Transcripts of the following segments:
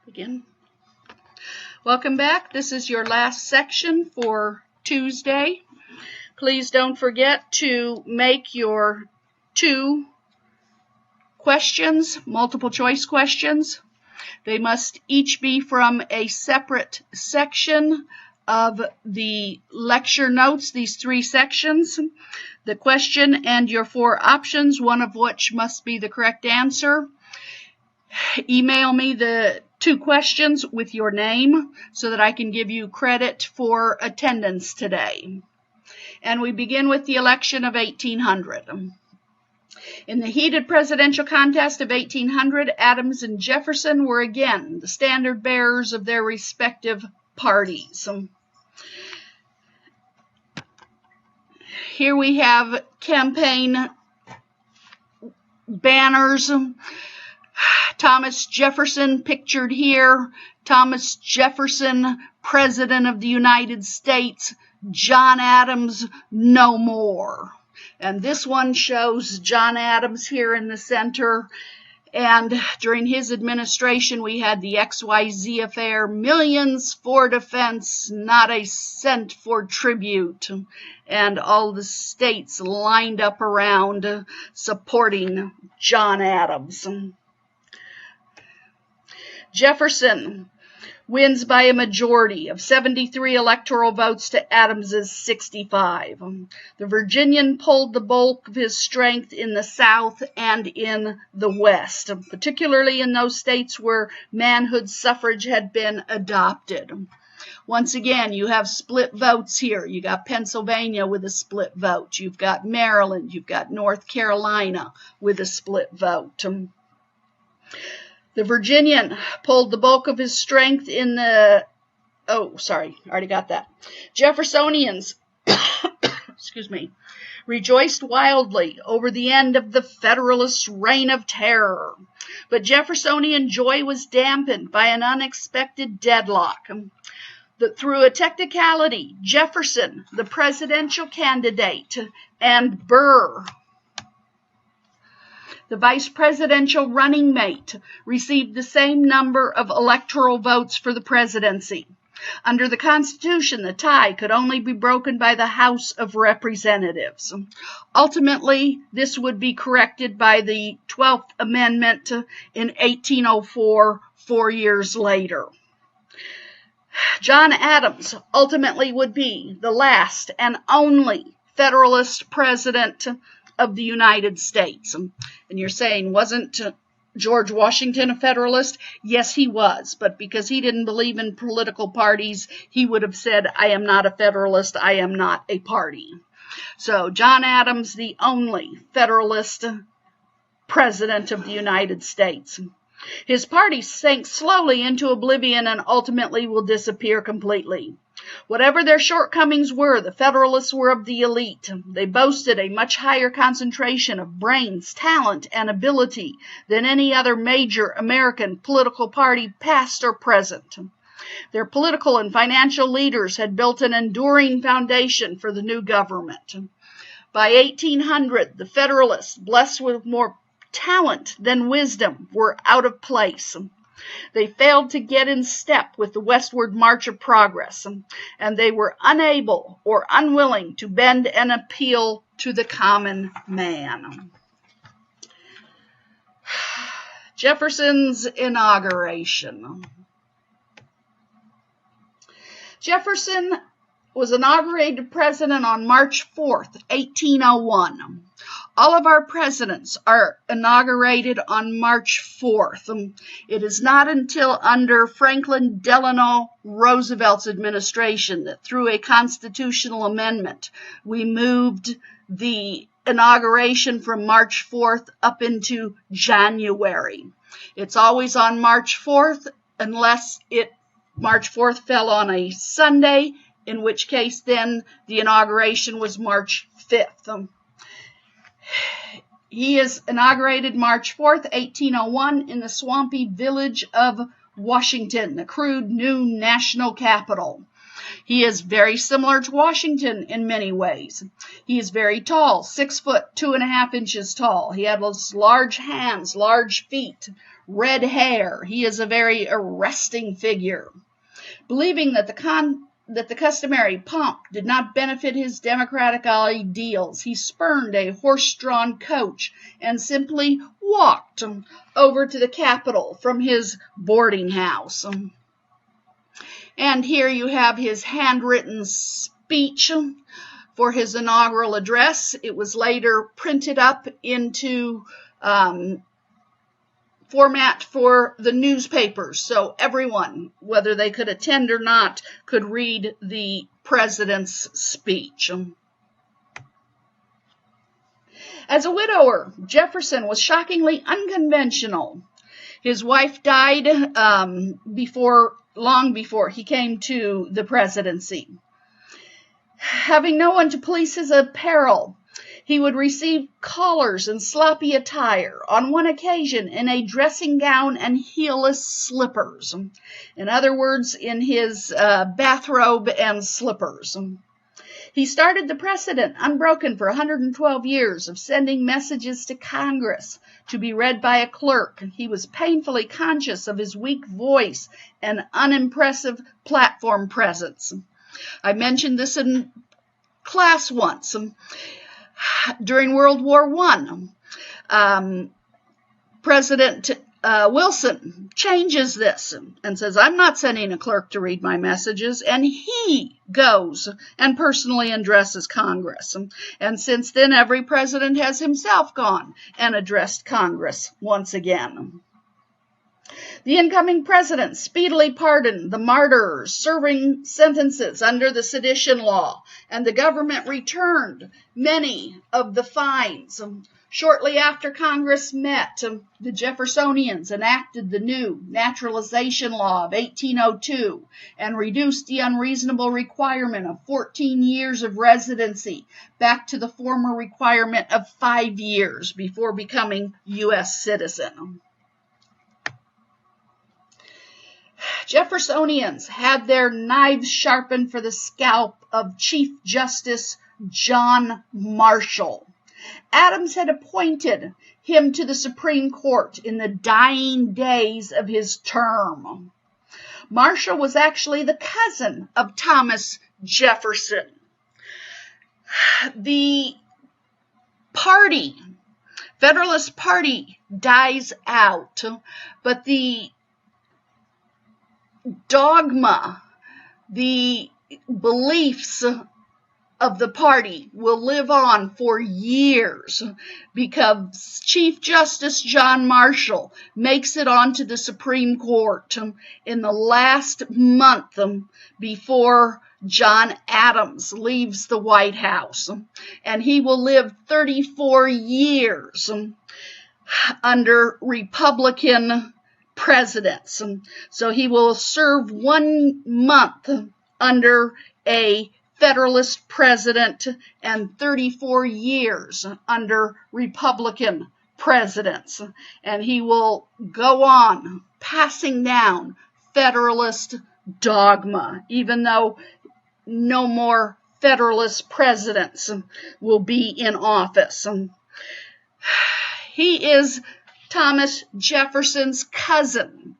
Begin. Welcome back. This is your last section for Tuesday. Please don't forget to make your 2 questions, multiple choice questions. They must each be from a separate section of the lecture notes, these 3 sections. The question and your 4 options, one of which must be the correct answer. Email me the 2 questions with your name so that I can give you credit for attendance today. And we begin with the election of 1800. In the heated presidential contest of 1800, Adams and Jefferson were again the standard bearers of their respective parties. Here we have campaign banners. Thomas Jefferson pictured here. Thomas Jefferson, President of the United States. John Adams, no more. And this one shows John Adams here in the center. And during his administration, we had the XYZ affair, millions for defense, not a cent for tribute. And all the states lined up around supporting John Adams. Jefferson wins by a majority of 73 electoral votes to Adams's 65. The Virginian pulled the bulk of his strength in the South and in the West, particularly in those states where manhood suffrage had been adopted. Once again, you have split votes here. You got Pennsylvania with a split vote. You've got Maryland. You've got North Carolina with a split vote. The Virginian pulled the bulk of his strength in the, Jeffersonians, rejoiced wildly over the end of the Federalist reign of terror. But Jeffersonian joy was dampened by an unexpected deadlock. That through a technicality, Jefferson, the presidential candidate, and Burr, the vice presidential running mate, received the same number of electoral votes for the presidency. Under the Constitution, the tie could only be broken by the House of Representatives. Ultimately, this would be corrected by the 12th Amendment in 1804, 4 years later. John Adams ultimately would be the last and only Federalist president of the United States. And you're saying, wasn't George Washington a Federalist? Yes, he was. But because he didn't believe in political parties, he would have said, I am not a Federalist, I am not a party. So John Adams, the only Federalist president of the United States. His party sank slowly into oblivion and ultimately will disappear completely. Whatever their shortcomings were, the Federalists were of the elite. They boasted a much higher concentration of brains, talent, and ability than any other major American political party, past or present. Their political and financial leaders had built an enduring foundation for the new government. By 1800, the Federalists, blessed with more talent than wisdom, were out of place. They failed to get in step with the westward march of progress, and they were unable or unwilling to bend and appeal to the common man. Jefferson's inauguration. Jefferson was inaugurated president on March 4th, 1801. All of our presidents are inaugurated on March 4th. It is not until under Franklin Delano Roosevelt's administration that through a constitutional amendment, we moved the inauguration from March 4th up into January. It's always on March 4th unless March 4th fell on a Sunday, in which case then the inauguration was March 5th. He is inaugurated March 4th, 1801 in the swampy village of Washington, the crude new national capital. He is very similar to Washington in many ways. He is very tall, 6 foot, 2.5 inches tall. He has large hands, large feet, red hair. He is a very arresting figure. Believing that the customary pomp did not benefit his democratic ideals, he spurned a horse-drawn coach and simply walked over to the Capitol from his boarding house. And here you have his handwritten speech for his inaugural address. It was later printed up into format for the newspapers, so everyone, whether they could attend or not, could read the president's speech. As a widower, Jefferson was shockingly unconventional. His wife died long before he came to the presidency. Having no one to police his apparel, he would receive callers in sloppy attire, on one occasion in a dressing gown and heelless slippers. In other words, in his bathrobe and slippers. He started the precedent, unbroken for 112 years, of sending messages to Congress to be read by a clerk. He was painfully conscious of his weak voice and unimpressive platform presence. I mentioned this in class once. During World War I, President Wilson changes this and says, I'm not sending a clerk to read my messages, and he goes and personally addresses Congress. And since then, every president has himself gone and addressed Congress once again. The incoming president speedily pardoned the martyrs serving sentences under the sedition law, and the government returned many of the fines. Shortly after Congress met, the Jeffersonians enacted the new naturalization law of 1802 and reduced the unreasonable requirement of 14 years of residency back to the former requirement of 5 years before becoming U.S. citizen. Jeffersonians had their knives sharpened for the scalp of Chief Justice John Marshall. Adams had appointed him to the Supreme Court in the dying days of his term. Marshall was actually the cousin of Thomas Jefferson. The Federalist Party dies out, but the dogma, the beliefs of the party will live on for years because Chief Justice John Marshall makes it onto the Supreme Court in the last month before John Adams leaves the White House, and he will live 34 years under Republican presidents. So he will serve 1 month under a Federalist president and 34 years under Republican presidents. And he will go on passing down Federalist dogma, even though no more Federalist presidents will be in office. He is Thomas Jefferson's cousin.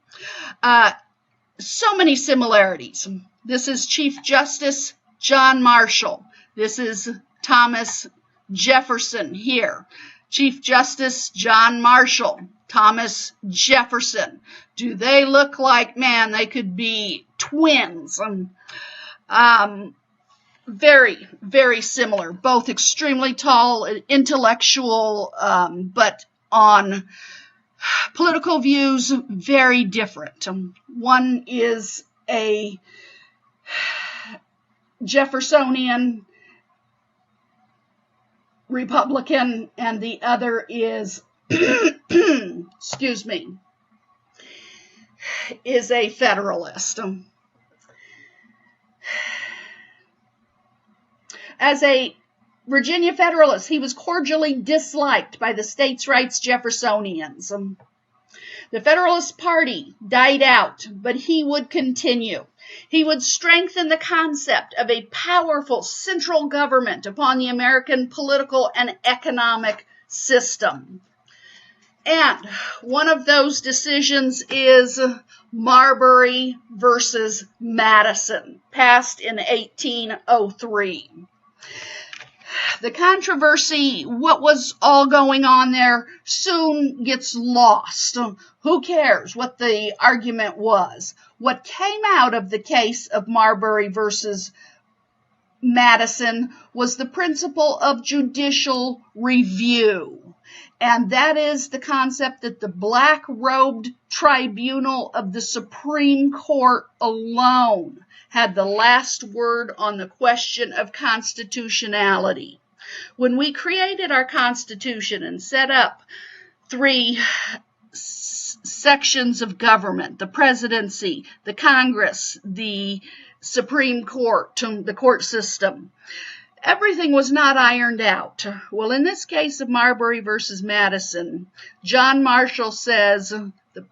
So many similarities. This is Chief Justice John Marshall. This is Thomas Jefferson here. Chief Justice John Marshall, Thomas Jefferson. Do they look like, man, they could be twins. Very, very similar. Both extremely tall, intellectual, but on political views, very different. One is a Jeffersonian Republican, and the other is, is a Federalist. As a Virginia Federalist, he was cordially disliked by the states' rights Jeffersonians. The Federalist Party died out, but he would continue. He would strengthen the concept of a powerful central government upon the American political and economic system. And one of those decisions is Marbury versus Madison, passed in 1803. The controversy, what was all going on there, soon gets lost. Who cares what the argument was? What came out of the case of Marbury versus Madison was the principle of judicial review. And that is the concept that the black-robed tribunal of the Supreme Court alone had the last word on the question of constitutionality. When we created our Constitution and set up three sections of government, the presidency, the Congress, the Supreme Court, the court system, everything was not ironed out. Well, in this case of Marbury versus Madison, John Marshall says the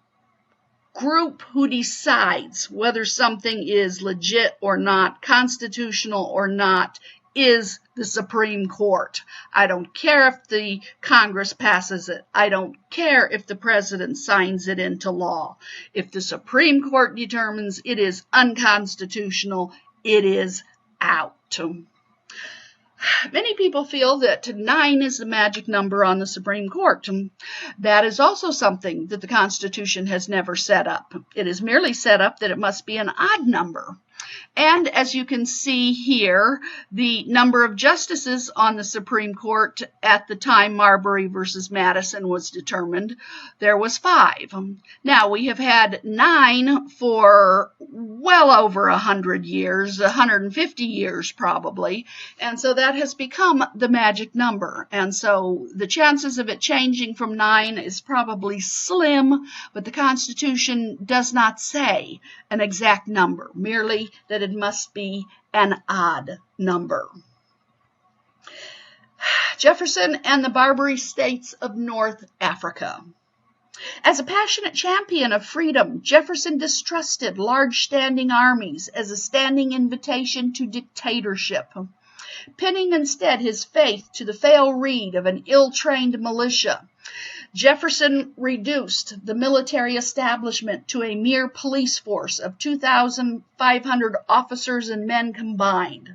group who decides whether something is legit or not, constitutional or not, is the Supreme Court. I don't care if the Congress passes it. I don't care if the president signs it into law. If the Supreme Court determines it is unconstitutional, it is out. Many people feel that 9 is the magic number on the Supreme Court. That is also something that the Constitution has never set up. It is merely set up that it must be an odd number. And as you can see here, the number of justices on the Supreme Court at the time Marbury versus Madison was determined, there was 5. Now, we have had 9 for well over 100 years, 150 years probably, and so that has become the magic number. And so the chances of it changing from 9 is probably slim, but the Constitution does not say an exact number, merely that it must be an odd number. Jefferson and the Barbary States of North Africa. As a passionate champion of freedom, Jefferson distrusted large standing armies as a standing invitation to dictatorship, pinning instead his faith to the fail reed of an ill-trained militia. Jefferson reduced the military establishment to a mere police force of 2,500 officers and men combined.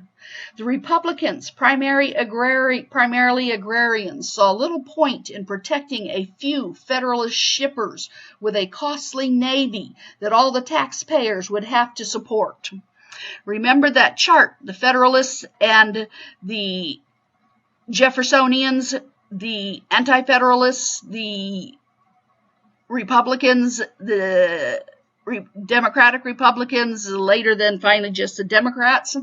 The Republicans, primarily agrarians, saw little point in protecting a few Federalist shippers with a costly navy that all the taxpayers would have to support. Remember that chart, the Federalists and the Jeffersonians, the Anti-Federalists, the Republicans, the Democratic Republicans, later then finally just the Democrats.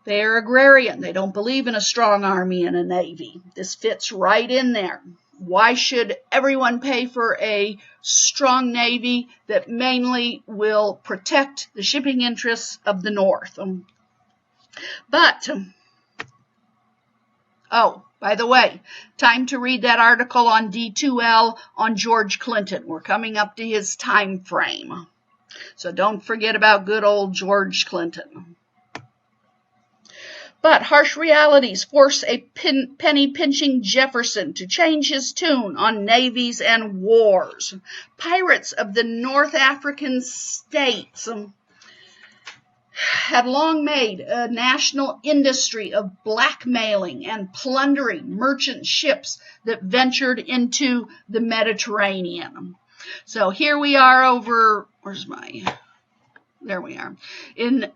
They are agrarian. They don't believe in a strong army and a navy. This fits right in there. Why should everyone pay for a strong navy that mainly will protect the shipping interests of the North? By the way, time to read that article on D2L on George Clinton. We're coming up to his time frame. So don't forget about good old George Clinton. But harsh realities force a penny-pinching Jefferson to change his tune on navies and wars. Pirates of the North African states had long made a national industry of blackmailing and plundering merchant ships that ventured into the Mediterranean. So here we are there we are. In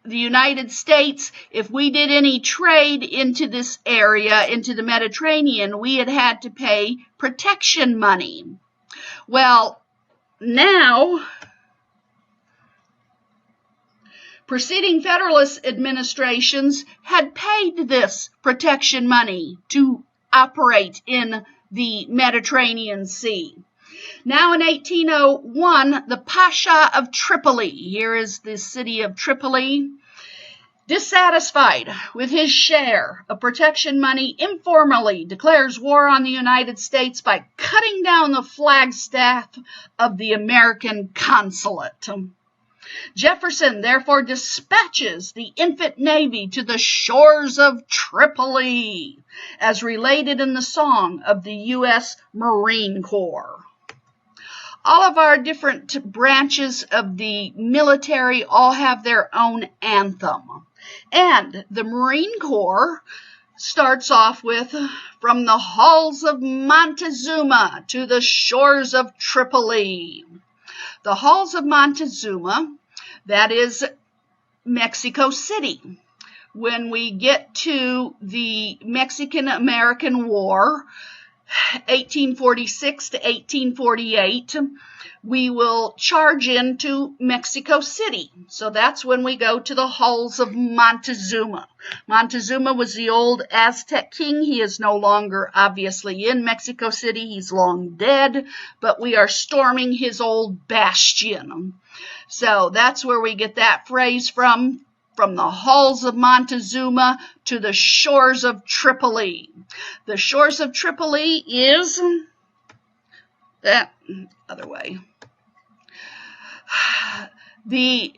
the United States, if we did any trade into this area, into the Mediterranean, we had to pay protection money. Well, now, preceding Federalist administrations had paid this protection money to operate in the Mediterranean Sea. Now in 1801, the Pasha of Tripoli, here is the city of Tripoli, dissatisfied with his share of protection money, informally declares war on the United States by cutting down the flagstaff of the American consulate. Jefferson therefore dispatches the infant navy to the shores of Tripoli, as related in the song of the U.S. Marine Corps. All of our different branches of the military all have their own anthem. And the Marine Corps starts off with, from the halls of Montezuma to the shores of Tripoli. The halls of Montezuma, that is Mexico City. When we get to the Mexican-American War, 1846 to 1848, we will charge into Mexico City. So that's when we go to the halls of Montezuma. Montezuma was the old Aztec king. He is no longer obviously in Mexico City. He's long dead, but we are storming his old bastion. So that's where we get that phrase from the halls of Montezuma to the shores of Tripoli. The shores of Tripoli is that other way. The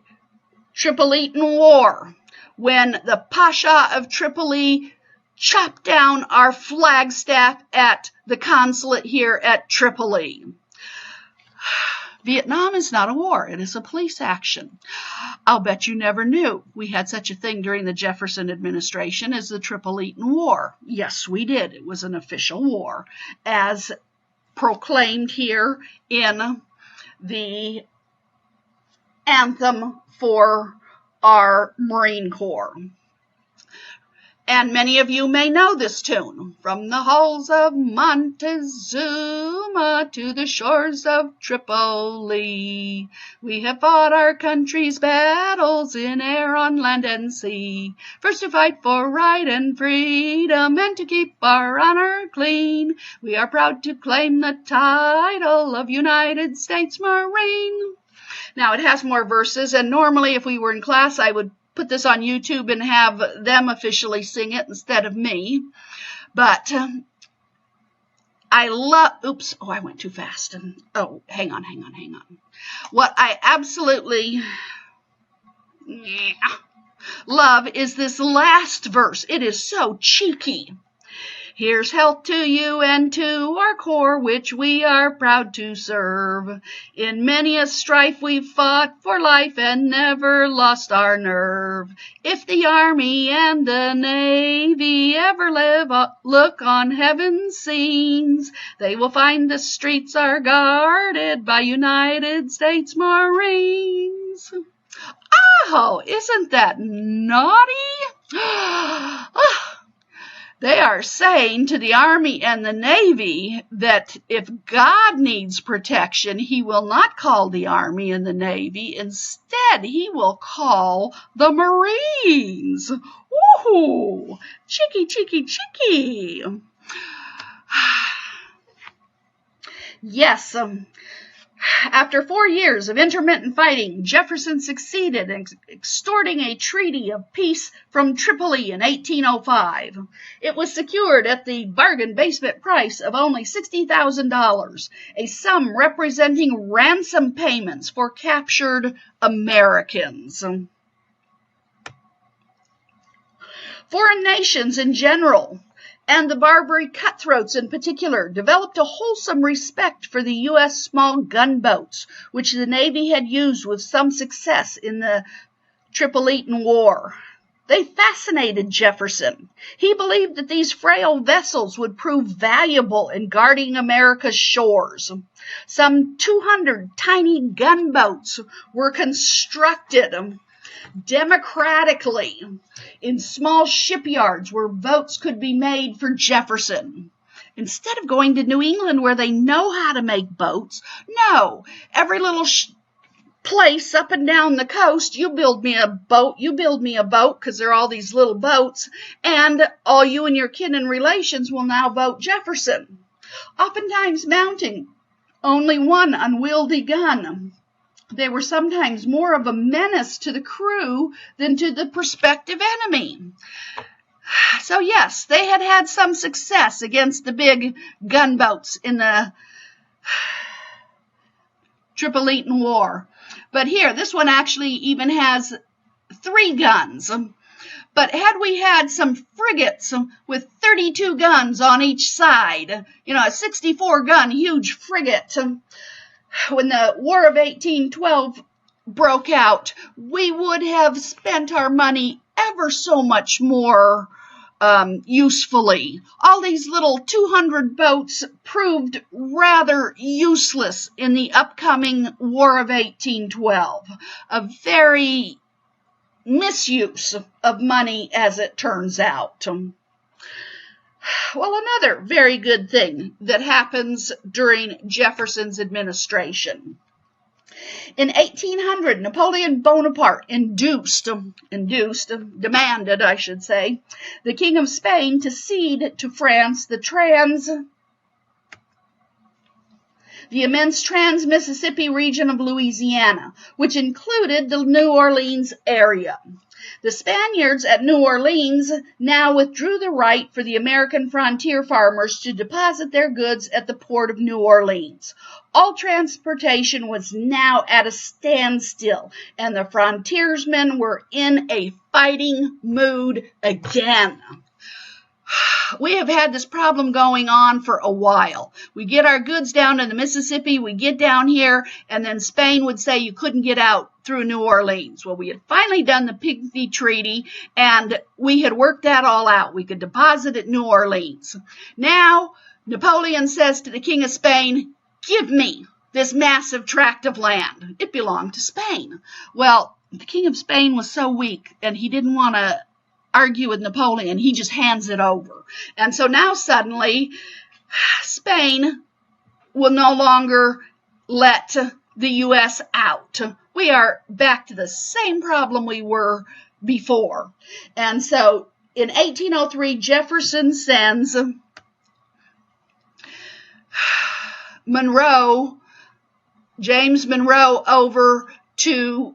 Tripolitan War, when the Pasha of Tripoli chopped down our flagstaff at the consulate here at Tripoli. Vietnam is not a war. It is a police action. I'll bet you never knew we had such a thing during the Jefferson administration as the Tripolitan War. Yes, we did. It was an official war, as proclaimed here in the anthem for our Marine Corps. And many of you may know this tune. From the halls of Montezuma to the shores of Tripoli, we have fought our country's battles in air, on land, and sea. First to fight for right and freedom, and to keep our honor clean. We are proud to claim the title of United States Marine. Now, it has more verses, and normally if we were in class, I would put this on YouTube and have them officially sing it instead of me. But I love, I went too fast. Oh, hang on. What I absolutely love is this last verse. It is so cheeky. Here's health to you and to our corps, which we are proud to serve. In many a strife we've fought for life and never lost our nerve. If the Army and the Navy ever look on heaven's scenes, they will find the streets are guarded by United States Marines. Oh, isn't that naughty? They are saying to the Army and the Navy that if God needs protection, he will not call the Army and the Navy. Instead, he will call the Marines. Woohoo! Cheeky. Yes, after 4 years of intermittent fighting, Jefferson succeeded in extorting a treaty of peace from Tripoli in 1805. It was secured at the bargain basement price of only $60,000, a sum representing ransom payments for captured Americans. Foreign nations in general, and the Barbary cutthroats in particular, developed a wholesome respect for the U.S. small gunboats, which the Navy had used with some success in the Tripolitan War. They fascinated Jefferson. He believed that these frail vessels would prove valuable in guarding America's shores. Some 200 tiny gunboats were constructed democratically in small shipyards where votes could be made for Jefferson. Instead of going to New England where they know how to make boats, no, every little place up and down the coast, you build me a boat, because there are all these little boats, and all you and your kin and relations will now vote Jefferson, oftentimes mounting only one unwieldy gun. They were sometimes more of a menace to the crew than to the prospective enemy. So yes, they had had some success against the big gunboats in the Tripolitan War. But here, this one actually even has 3 guns. But had we had some frigates with 32 guns on each side, a 64-gun huge frigate, when the War of 1812 broke out, we would have spent our money ever so much more usefully. All these little 200 boats proved rather useless in the upcoming War of 1812. A very misuse of money, as it turns out. Well, another very good thing that happens during Jefferson's administration. In 1800, Napoleon Bonaparte demanded, the King of Spain to cede to France the immense trans-Mississippi region of Louisiana, which included the New Orleans area. The Spaniards at New Orleans now withdrew the right for the American frontier farmers to deposit their goods at the port of New Orleans. All transportation was now at a standstill, and the frontiersmen were in a fighting mood again. We have had this problem going on for a while. We get our goods down to the Mississippi, we get down here, and then Spain would say you couldn't get out through New Orleans. Well, we had finally done the Piggy Treaty, and we had worked that all out. We could deposit at New Orleans. Now, Napoleon says to the King of Spain, give me this massive tract of land. It belonged to Spain. Well, the King of Spain was so weak, and he didn't want to argue with Napoleon. He just hands it over. And so now suddenly Spain will no longer let the U.S. out. We are back to the same problem we were before. And so in 1803, Jefferson sends James Monroe over to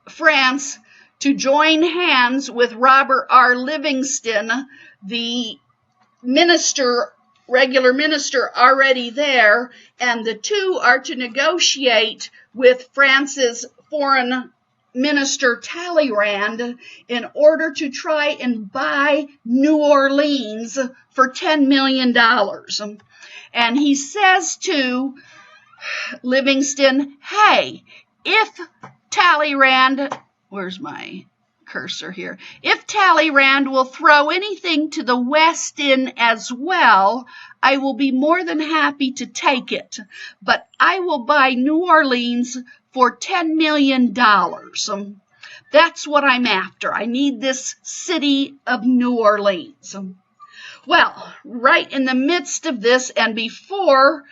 France to join hands with Robert R. Livingston, the regular minister already there, and the two are to negotiate with France's foreign minister Talleyrand in order to try and buy New Orleans for $10 million. And he says to Livingston, hey, if Talleyrand, where's my cursor here? If Talleyrand will throw anything to the West in as well, I will be more than happy to take it. But I will buy New Orleans for $10 million. That's what I'm after. I need this city of New Orleans. Well, right in the midst of this, and before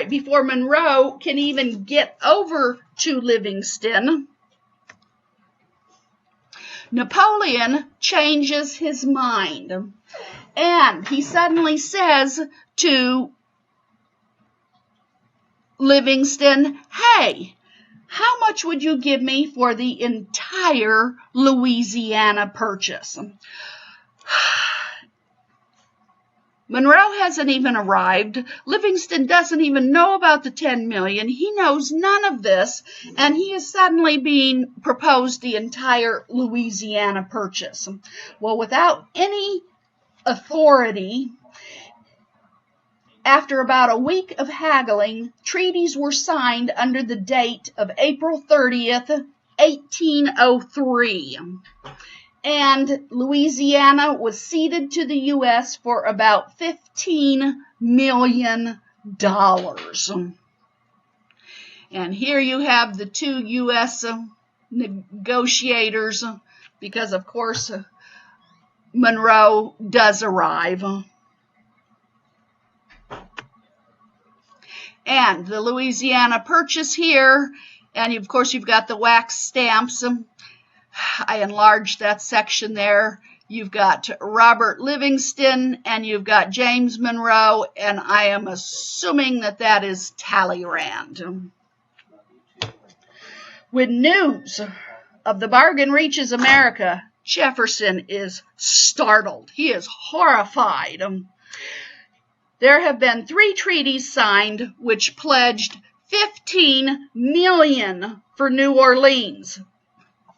before Monroe can even get over to Livingston, Napoleon changes his mind. And he suddenly says to Livingston, hey, how much would you give me for the entire Louisiana purchase? Monroe hasn't even arrived. Livingston doesn't even know about the $10 million. He knows none of this, and he is suddenly being proposed the entire Louisiana purchase. Well, without any authority, after about a week of haggling, treaties were signed under the date of April 30th, 1803. And Louisiana was ceded to the U.S. for about $15 million. And here you have the two U.S. negotiators, because of course Monroe does arrive. And the Louisiana Purchase here, and of course you've got the wax stamps. I enlarged that section there. You've got Robert Livingston and you've got James Monroe, and I am assuming that that is Talleyrand. When news of the bargain reaches America, Jefferson is startled. He is horrified. There have been 3 treaties signed which pledged $15 million for New Orleans.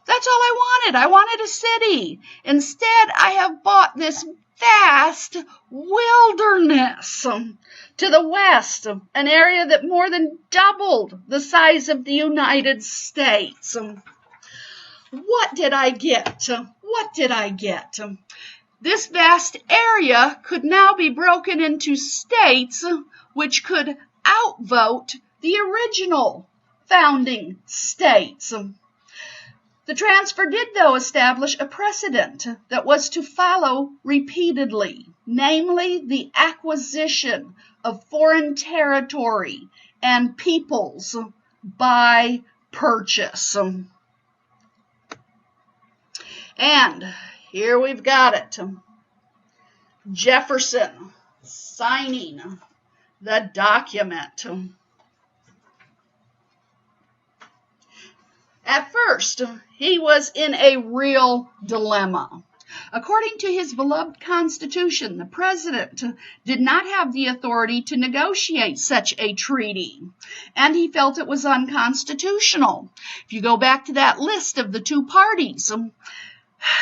That's all I wanted. I wanted a city. Instead, I have bought this vast wilderness to the west, an area that more than doubled the size of the United States. What did I get? What did I get? This vast area could now be broken into states which could outvote the original founding states. The transfer did, though, establish a precedent that was to follow repeatedly, namely the acquisition of foreign territory and peoples by purchase. And here we've got it. Jefferson signing the document. At first, he was in a real dilemma. According to his beloved Constitution, the president did not have the authority to negotiate such a treaty, and he felt it was unconstitutional. If you go back to that list of the 2 parties,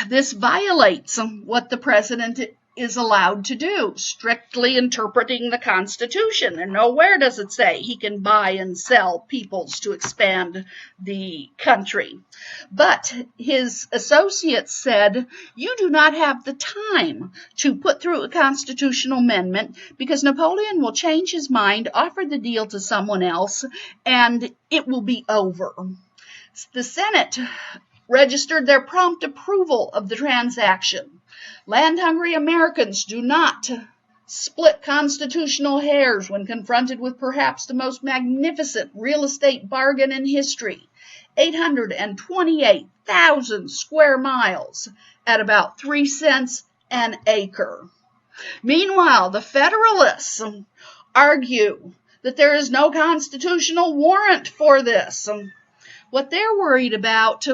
this violates what the president is allowed to do, strictly interpreting the Constitution. And nowhere does it say he can buy and sell peoples to expand the country. But his associates said, you do not have the time to put through a constitutional amendment because Napoleon will change his mind, offer the deal to someone else, and it will be over. The Senate registered their prompt approval of the transaction. Land-hungry Americans do not split constitutional hairs when confronted with perhaps the most magnificent real estate bargain in history, 828,000 square miles at about 3 cents an acre. Meanwhile, the Federalists argue that there is no constitutional warrant for this. What they're worried about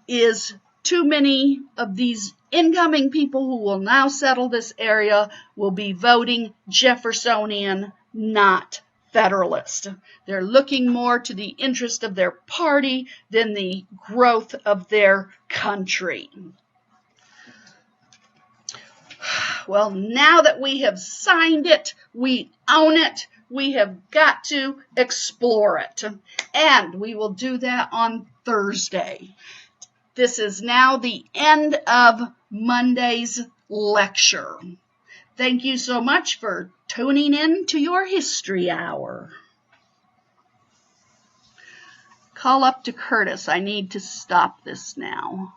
is too many of these incoming people who will now settle this area will be voting Jeffersonian, not Federalist. They're looking more to the interest of their party than the growth of their country. Well, now that we have signed it, we own it, we have got to explore it. And we will do that on Thursday. This is now the end of Monday's lecture. Thank you so much for tuning in to your History Hour. Call up to Curtis. I need to stop this now.